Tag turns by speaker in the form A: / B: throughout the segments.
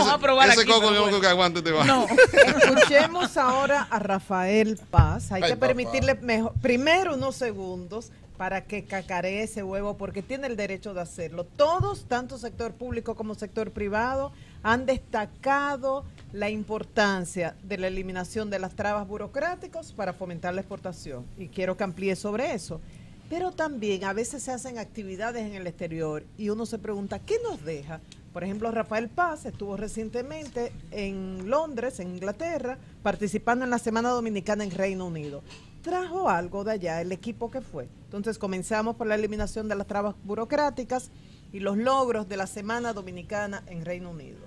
A: vamos a probar
B: ese
A: aquí.
B: coco yo no creo que aguante te va.
A: No.
C: Escuchemos ahora a Rafael Paz. Hay
B: Ay,
C: que
B: papá.
C: permitirle primero unos segundos para que cacaree ese huevo porque tiene el derecho de hacerlo. Todos, tanto sector público como sector privado, han destacado la importancia de la eliminación de las trabas burocráticas para fomentar la exportación. Y quiero que amplíe sobre eso. Pero también a veces se hacen actividades en el exterior y uno se pregunta, ¿qué nos deja? Por ejemplo, Rafael Paz estuvo recientemente en Londres, en Inglaterra, participando en la Semana Dominicana en Reino Unido. Trajo algo de allá, el equipo que fue. Entonces comenzamos por la eliminación de las trabas burocráticas y los logros de la Semana Dominicana en Reino Unido.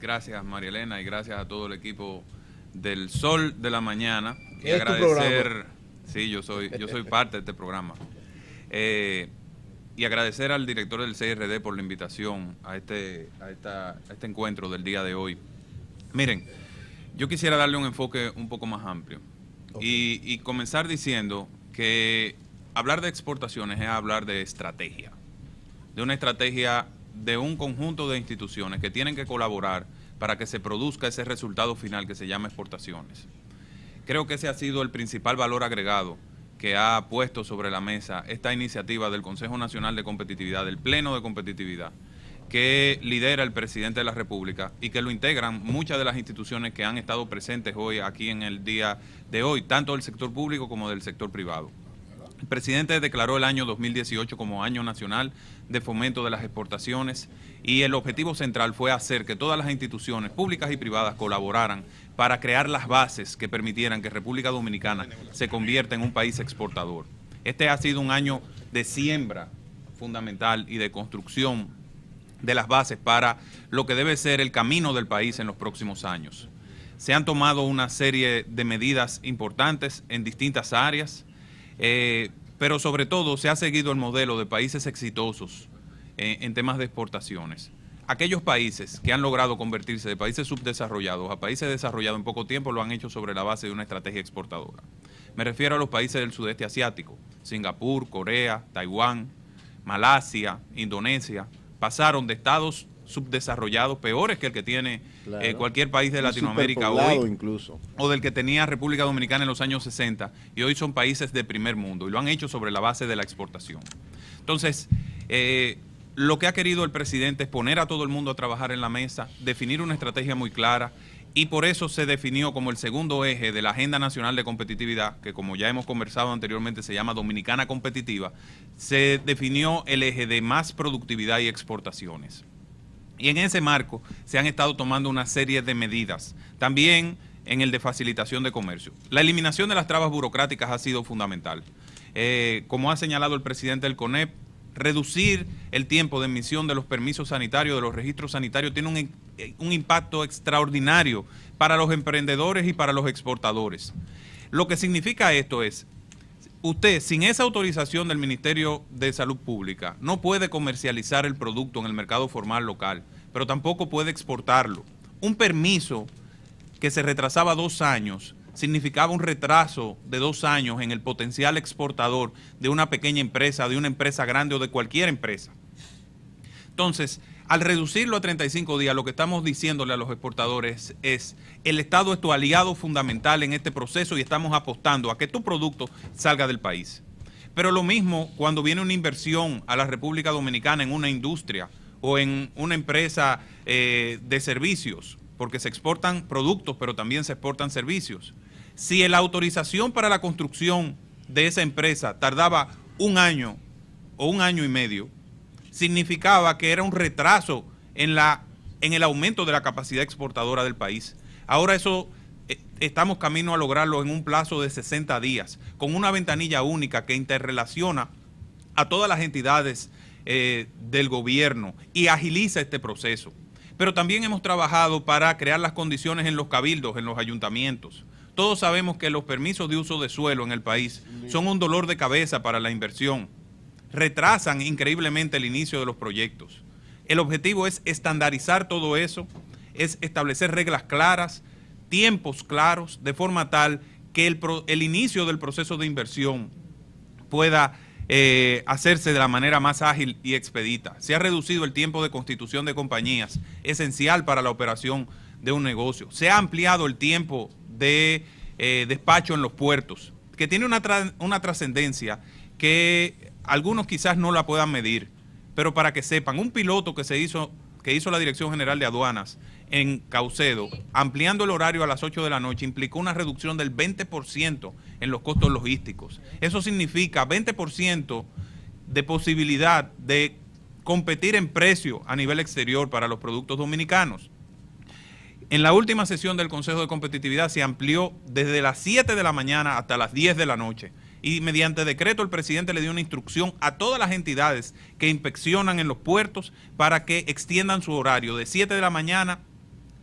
D: Gracias, María Elena, y gracias a todo el equipo del Sol de la Mañana. Y
E: ¿Es tu
D: agradecer,
E: programa?
D: sí, yo soy parte de este programa. Y agradecer al director del CRD por la invitación a este encuentro del día de hoy. Miren, yo quisiera darle un enfoque un poco más amplio. Okay. Y comenzar diciendo que hablar de exportaciones es hablar de estrategia, de una estrategia de un conjunto de instituciones que tienen que colaborar para que se produzca ese resultado final que se llama exportaciones. Creo que ese ha sido el principal valor agregado que ha puesto sobre la mesa esta iniciativa del Consejo Nacional de Competitividad, del Pleno de Competitividad, que lidera el presidente de la República y que lo integran muchas de las instituciones que han estado presentes hoy aquí en el día de hoy, tanto del sector público como del sector privado. El presidente declaró el año 2018 como Año Nacional de Fomento de las Exportaciones y el objetivo central fue hacer que todas las instituciones públicas y privadas colaboraran para crear las bases que permitieran que República Dominicana se convierta en un país exportador. Este ha sido un año de siembra fundamental y de construcción de las bases para lo que debe ser el camino del país en los próximos años. Se han tomado una serie de medidas importantes en distintas áreas, pero sobre todo se ha seguido el modelo de países exitosos en temas de exportaciones. Aquellos países que han logrado convertirse de países subdesarrollados a países desarrollados en poco tiempo lo han hecho sobre la base de una estrategia exportadora. Me refiero a los países del sudeste asiático, Singapur, Corea, Taiwán, Malasia, Indonesia, pasaron de estados subdesarrollados peores que el que tiene cualquier país de Latinoamérica hoy,
E: incluso,
D: o del que tenía República Dominicana en los años 60, y hoy son países de primer mundo, y lo han hecho sobre la base de la exportación. Entonces, lo que ha querido el presidente es poner a todo el mundo a trabajar en la mesa, definir una estrategia muy clara, y por eso se definió como el segundo eje de la Agenda Nacional de Competitividad, que como ya hemos conversado anteriormente se llama Dominicana Competitiva, se definió el eje de más productividad y exportaciones. Y en ese marco se han estado tomando una serie de medidas, también en el de facilitación de comercio. La eliminación de las trabas burocráticas ha sido fundamental. Como ha señalado el presidente del CONEP, reducir el tiempo de emisión de los permisos sanitarios, de los registros sanitarios, tiene un impacto extraordinario para los emprendedores y para los exportadores. Lo que significa esto es, usted sin esa autorización del Ministerio de Salud Pública no puede comercializar el producto en el mercado formal local, pero tampoco puede exportarlo. Un permiso que se retrasaba 2 años significaba un retraso de 2 años en el potencial exportador de una pequeña empresa, de una empresa grande o de cualquier empresa. Entonces, al reducirlo a 35 días, lo que estamos diciéndole a los exportadores es el Estado es tu aliado fundamental en este proceso y estamos apostando a que tu producto salga del país. Pero lo mismo cuando viene una inversión a la República Dominicana en una industria o en una empresa de servicios, porque se exportan productos, pero también se exportan servicios. Si la autorización para la construcción de esa empresa tardaba 1 año o 1 año y medio, significaba que era un retraso en el aumento de la capacidad exportadora del país. Ahora eso estamos camino a lograrlo en un plazo de 60 días, con una ventanilla única que interrelaciona a todas las entidades del gobierno y agiliza este proceso. Pero también hemos trabajado para crear las condiciones en los cabildos, en los ayuntamientos. Todos sabemos que los permisos de uso de suelo en el país son un dolor de cabeza para la inversión. Retrasan increíblemente el inicio de los proyectos. El objetivo es estandarizar todo eso, es establecer reglas claras, tiempos claros, de forma tal que el inicio del proceso de inversión pueda hacerse de la manera más ágil y expedita. Se ha reducido el tiempo de constitución de compañías, esencial para la operación de un negocio. Se ha ampliado el tiempo de despacho en los puertos, que tiene una trascendencia que algunos quizás no la puedan medir, pero para que sepan, un piloto que hizo la Dirección General de Aduanas en Caucedo, ampliando el horario a las 8 de la noche, implicó una reducción del 20% en los costos logísticos. Eso significa 20% de posibilidad de competir en precio a nivel exterior para los productos dominicanos. En la última sesión del Consejo de Competitividad se amplió desde las 7 de la mañana hasta las 10 de la noche. Y mediante decreto el presidente le dio una instrucción a todas las entidades que inspeccionan en los puertos para que extiendan su horario de 7 de la mañana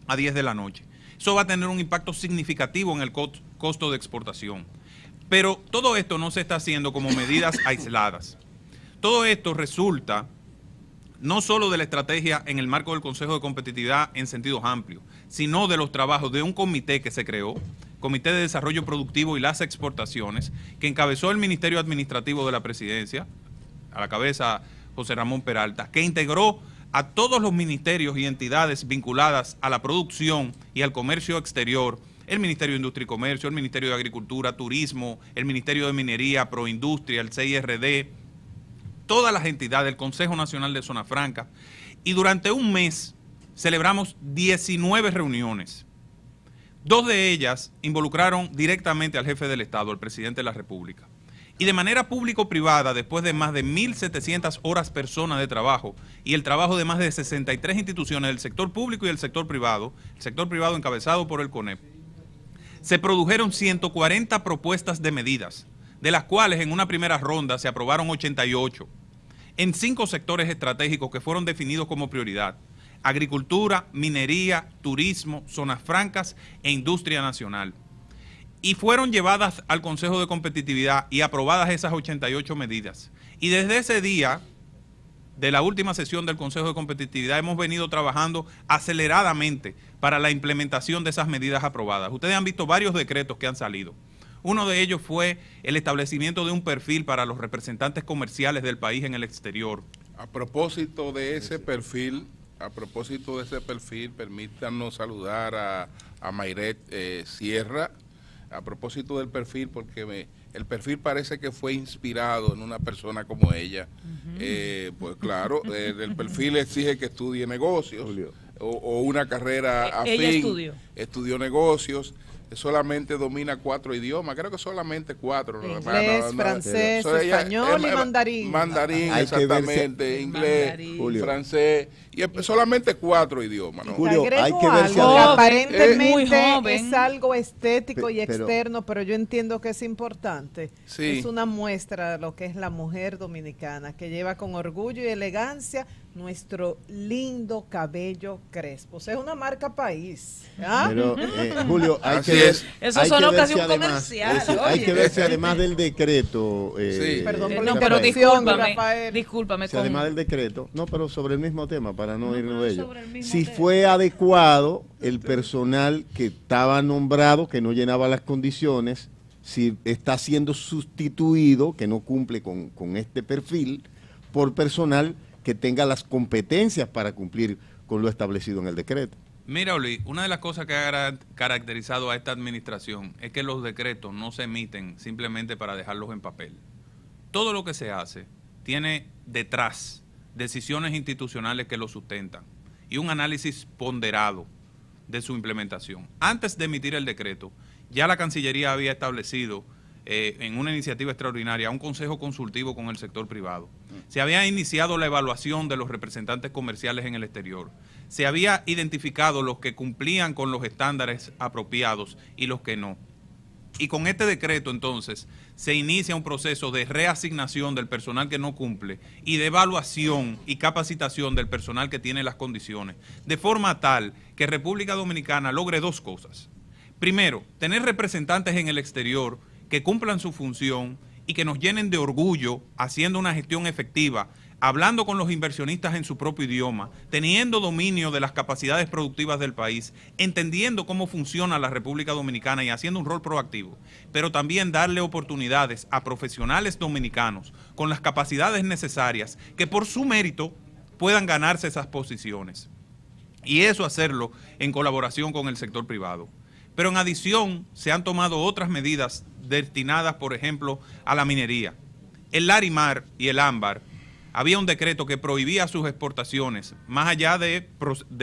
D: a 10 de la noche. Eso va a tener un impacto significativo en el costo de exportación. Pero todo esto no se está haciendo como medidas aisladas. Todo esto resulta no solo de la estrategia en el marco del Consejo de Competitividad en sentido amplio, sino de los trabajos de un comité que se creó, Comité de Desarrollo Productivo y las Exportaciones, que encabezó el Ministerio Administrativo de la Presidencia, a la cabeza José Ramón Peralta, que integró a todos los ministerios y entidades vinculadas a la producción y al comercio exterior, el Ministerio de Industria y Comercio, el Ministerio de Agricultura, Turismo, el Ministerio de Minería, Proindustria, el CIRD, todas las entidades, el Consejo Nacional de Zona Franca, y durante un mes celebramos 19 reuniones. 2 de ellas involucraron directamente al jefe del Estado, al presidente de la República. Y de manera público-privada, después de más de 1.700 horas personas de trabajo y el trabajo de más de 63 instituciones del sector público y del sector privado encabezado por el CONEP, se produjeron 140 propuestas de medidas, de las cuales en una primera ronda se aprobaron 88, en 5 sectores estratégicos que fueron definidos como prioridad: agricultura, minería, turismo, zonas francas e industria nacional. Y fueron llevadas al Consejo de Competitividad y aprobadas esas 88 medidas. Y desde ese día, de la última sesión del Consejo de Competitividad, hemos venido trabajando aceleradamente para la implementación de esas medidas aprobadas. Ustedes han visto varios decretos que han salido. Uno de ellos fue el establecimiento de un perfil para los representantes comerciales del país en el exterior.
A: A propósito de ese perfil, permítanos saludar a Mayret Sierra. A propósito del perfil, porque el perfil parece que fue inspirado en una persona como ella. Pues claro, el perfil exige que estudie negocios o una carrera afín.
B: Ella
A: estudió negocios. Solamente domina 4 idiomas, creo que solamente 4.
C: Inglés, francés, español y mandarín.
A: Mandarín, exactamente, inglés, francés, y solamente 4 idiomas, ¿no?
C: Julio, hay que ver si aparentemente es algo estético y externo, pero yo entiendo que es importante. Sí. Es una muestra de lo que es la mujer dominicana, que lleva con orgullo y elegancia nuestro lindo cabello crespo. O sea, es una marca país. ¿Ah?
E: Pero, Julio, hay que ver,
B: eso sonó casi un comercial.
E: Hay que ver si además del decreto...
A: sí.
C: Perdón por
B: no,
C: la
B: pero
C: discúlpame.
E: Si además del decreto, no, pero sobre el mismo tema, para no irnos de ello. Si fue adecuado el personal que estaba nombrado, que no llenaba las condiciones, si está siendo sustituido, que no cumple con este perfil, por personal que tenga las competencias para cumplir con lo establecido en el decreto.
D: Mira, Oli, una de las cosas que ha caracterizado a esta administración es que los decretos no se emiten simplemente para dejarlos en papel. Todo lo que se hace tiene detrás decisiones institucionales que lo sustentan y un análisis ponderado de su implementación. Antes de emitir el decreto, ya la Cancillería había establecido en una iniciativa extraordinaria un consejo consultivo con el sector privado. Se había iniciado la evaluación de los representantes comerciales en el exterior. Se había identificado los que cumplían con los estándares apropiados y los que no. Y con este decreto, entonces, se inicia un proceso de reasignación del personal que no cumple y de evaluación y capacitación del personal que tiene las condiciones, de forma tal que República Dominicana logre 2 cosas. Primero, tener representantes en el exterior que cumplan su función y que nos llenen de orgullo haciendo una gestión efectiva hablando con los inversionistas en su propio idioma, teniendo dominio de las capacidades productivas del país, entendiendo cómo funciona la República Dominicana y haciendo un rol proactivo, pero también darle oportunidades a profesionales dominicanos con las capacidades necesarias que por su mérito puedan ganarse esas posiciones. Y eso hacerlo en colaboración con el sector privado. Pero en adición se han tomado otras medidas destinadas, por ejemplo, a la minería. El Larimar y el Ámbar, había un decreto que prohibía sus exportaciones, más allá de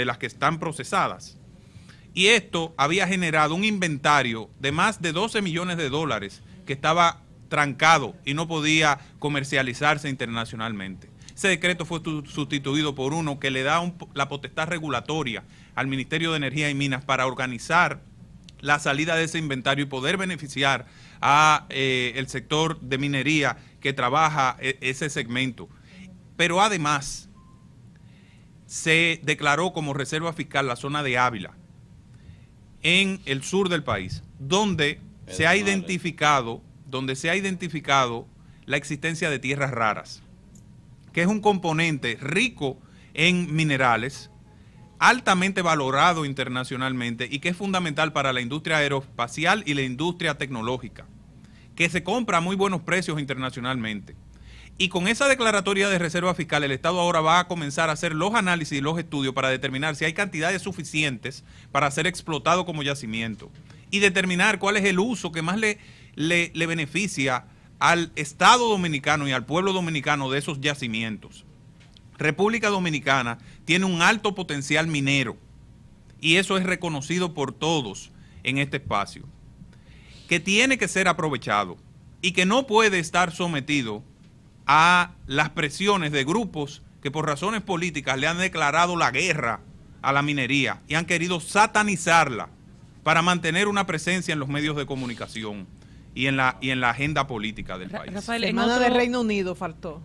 D: las que están procesadas. Y esto había generado un inventario de más de 12 millones de dólares que estaba trancado y no podía comercializarse internacionalmente. Ese decreto fue sustituido por uno que le da la potestad regulatoria al Ministerio de Energía y Minas para organizar la salida de ese inventario y poder beneficiar a el sector de minería que trabaja ese segmento. Pero además se declaró como reserva fiscal la zona de Ávila, en el sur del país, donde se ha identificado la existencia de tierras raras, que es un componente rico en minerales, altamente valorado internacionalmente y que es fundamental para la industria aeroespacial y la industria tecnológica, que se compra a muy buenos precios internacionalmente. Y con esa declaratoria de reserva fiscal, el Estado ahora va a comenzar a hacer los análisis y los estudios para determinar si hay cantidades suficientes para ser explotado como yacimiento y determinar cuál es el uso que más le beneficia al Estado dominicano y al pueblo dominicano de esos yacimientos. República Dominicana tiene un alto potencial minero y eso es reconocido por todos en este espacio, que tiene que ser aprovechado y que no puede estar sometido a las presiones de grupos que por razones políticas le han declarado la guerra a la minería y han querido satanizarla para mantener una presencia en los medios de comunicación y en la agenda política del país.
C: Rafael, semana de Reino Unido faltó.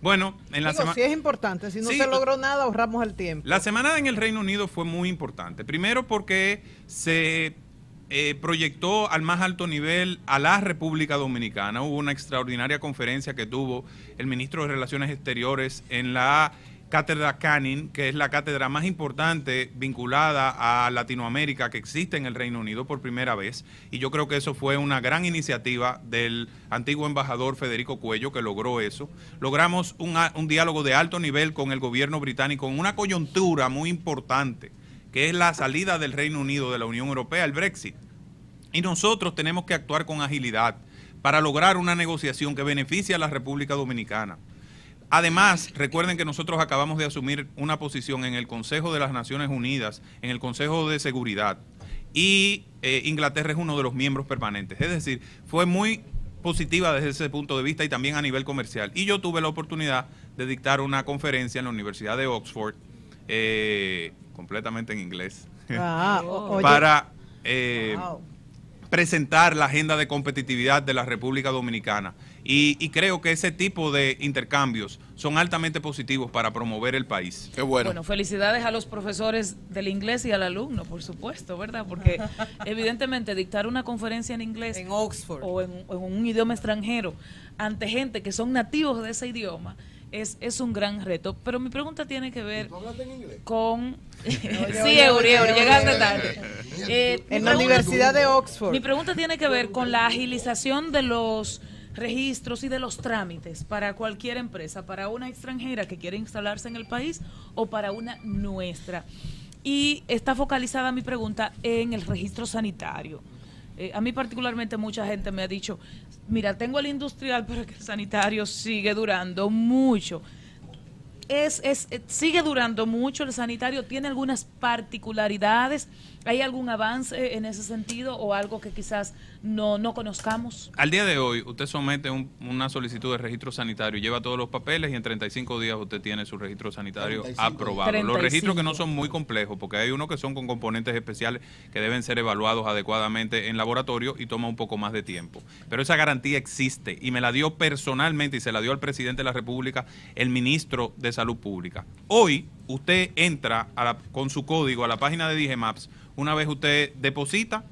D: Bueno, en la semana...
C: Sí es importante, si no se logró nada, ahorramos el tiempo.
D: La semana en el Reino Unido fue muy importante. Primero porque se proyectó al más alto nivel a la República Dominicana. Hubo una extraordinaria conferencia que tuvo el ministro de Relaciones Exteriores en la Cátedra Canning, que es la cátedra más importante vinculada a Latinoamérica que existe en el Reino Unido por primera vez. Y yo creo que eso fue una gran iniciativa del antiguo embajador Federico Cuello, que logró eso. Logramos un diálogo de alto nivel con el gobierno británico en una coyuntura muy importante, que es la salida del Reino Unido de la Unión Europea, el Brexit. Y nosotros tenemos que actuar con agilidad para lograr una negociación que beneficie a la República Dominicana. Además, recuerden que nosotros acabamos de asumir una posición en el Consejo de las Naciones Unidas, en el Consejo de Seguridad, y Inglaterra es uno de los miembros permanentes. Es decir, fue muy positiva desde ese punto de vista y también a nivel comercial. Y yo tuve la oportunidad de dictar una conferencia en la Universidad de Oxford, completamente en inglés, para presentar la agenda de competitividad de la República Dominicana. Y creo que ese tipo de intercambios son altamente positivos para promover el país.
A: Qué bueno.
B: Bueno, felicidades a los profesores del inglés y al alumno, por supuesto, ¿verdad? Porque evidentemente dictar una conferencia en inglés
C: en Oxford
B: o en un idioma extranjero ante gente que son nativos de ese idioma es un gran reto. Pero mi pregunta tiene que ver con... Sí, Eury, llegaste tarde.
C: En la Universidad de Oxford.
B: Mi pregunta tiene que ver con la agilización de los registros y de los trámites para cualquier empresa, para una extranjera que quiere instalarse en el país o para una nuestra. Y está focalizada mi pregunta en el registro sanitario. A mí particularmente mucha gente me ha dicho, mira, tengo el industrial, pero que el sanitario sigue durando mucho. Sigue durando mucho el sanitario, tiene algunas particularidades. ¿Hay algún avance en ese sentido o algo que quizás no conozcamos?
D: Al día de hoy, usted somete una solicitud de registro sanitario, lleva todos los papeles y en 35 días usted tiene su registro sanitario aprobado. 35. Los registros que no son muy complejos, porque hay unos que son con componentes especiales que deben ser evaluados adecuadamente en laboratorio y toma un poco más de tiempo. Pero esa garantía existe y me la dio personalmente y se la dio al presidente de la República, el ministro de Salud Pública. Hoy, usted entra con su código a la página de Digemaps. Una vez usted deposita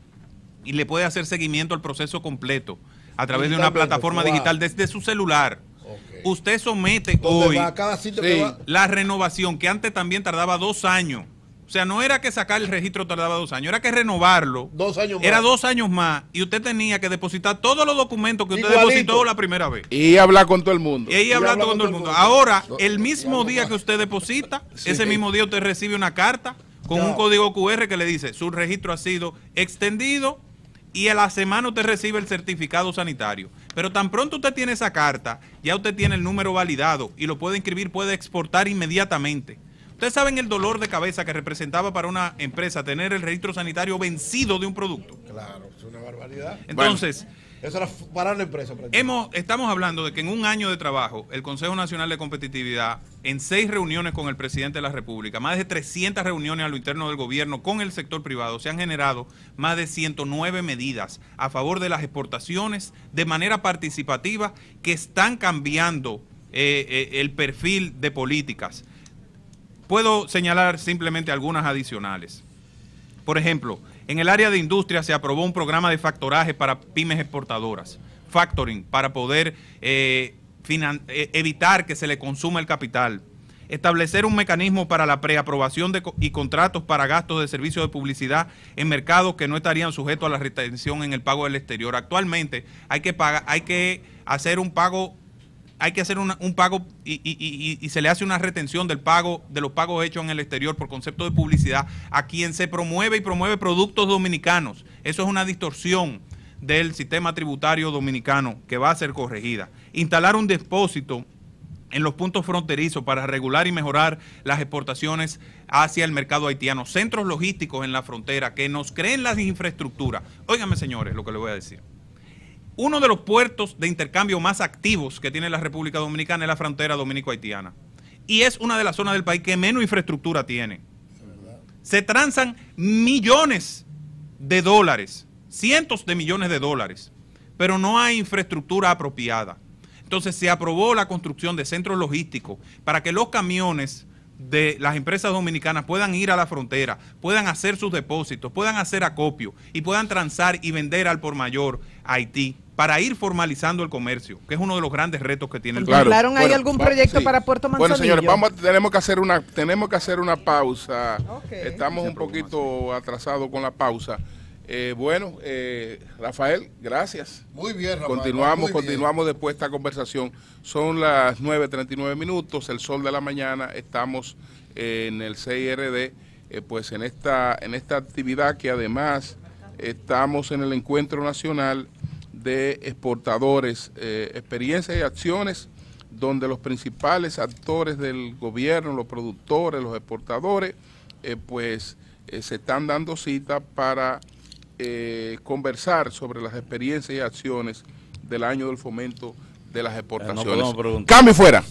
D: y le puede hacer seguimiento al proceso completo a través de una plataforma digital desde su celular. usted somete hoy la renovación, que antes también tardaba 2 años. O sea, no era que sacar el registro tardaba 2 años, era que renovarlo.
F: 2 años más.
D: Era 2 años más y usted tenía que depositar todos los documentos que usted depositó la primera vez.
A: Y hablar con todo el mundo.
D: Y hablar con todo el mundo. Ahora, el mismo día que usted deposita, ese mismo día usted recibe una carta con un código QR que le dice, su registro ha sido extendido y a la semana usted recibe el certificado sanitario. Pero tan pronto usted tiene esa carta, ya usted tiene el número validado y lo puede inscribir, puede exportar inmediatamente. Ustedes saben el dolor de cabeza que representaba para una empresa tener el registro sanitario vencido de un producto.
F: Claro, es una barbaridad.
D: Entonces,
F: eso era parar la empresa.
D: Estamos hablando de que en un año de trabajo, el Consejo Nacional de Competitividad, en 6 reuniones con el presidente de la República, más de 300 reuniones a lo interno del gobierno con el sector privado, se han generado más de 109 medidas a favor de las exportaciones de manera participativa que están cambiando el perfil de políticas. Puedo señalar simplemente algunas adicionales. Por ejemplo, en el área de industria se aprobó un programa de factoraje para pymes exportadoras, factoring, para poder evitar que se le consuma el capital. Establecer un mecanismo para la preaprobación y contratos para gastos de servicios de publicidad en mercados que no estarían sujetos a la retención en el pago del exterior. Actualmente hay que hacer un pago. Hay que hacer un pago y se le hace una retención del pago de los pagos hechos en el exterior por concepto de publicidad a quien se promueve y promueve productos dominicanos. Eso es una distorsión del sistema tributario dominicano que va a ser corregida. Instalar un depósito en los puntos fronterizos para regular y mejorar las exportaciones hacia el mercado haitiano. Centros logísticos en la frontera que nos creen las infraestructuras. Óigame, señores, lo que les voy a decir. Uno de los puertos de intercambio más activos que tiene la República Dominicana es la frontera dominico-haitiana. Y es una de las zonas del país que menos infraestructura tiene. Se transan millones de dólares, cientos de millones de dólares, pero no hay infraestructura apropiada. Entonces se aprobó la construcción de centros logísticos para que los camiones de las empresas dominicanas puedan ir a la frontera, puedan hacer sus depósitos, puedan hacer acopio y puedan transar y vender al por mayor a Haití para ir formalizando el comercio, que es uno de los grandes retos que tiene el país.
C: ¿Contemplaron ahí algún proyecto para Puerto Manzanillo?
A: Bueno, señores, tenemos que hacer una pausa. Estamos un poquito atrasados con la pausa. Rafael, gracias.
F: Muy bien, Rafael.
A: Continuamos después de esta conversación. Son las 9:39 minutos, el sol de la mañana. Estamos en el CIRD, pues en esta actividad que además estamos en el Encuentro Nacional de Exportadores, experiencias y acciones donde los principales actores del gobierno, los productores, los exportadores, se están dando cita para conversar sobre las experiencias y acciones del año del fomento de las exportaciones. Cambio fuera.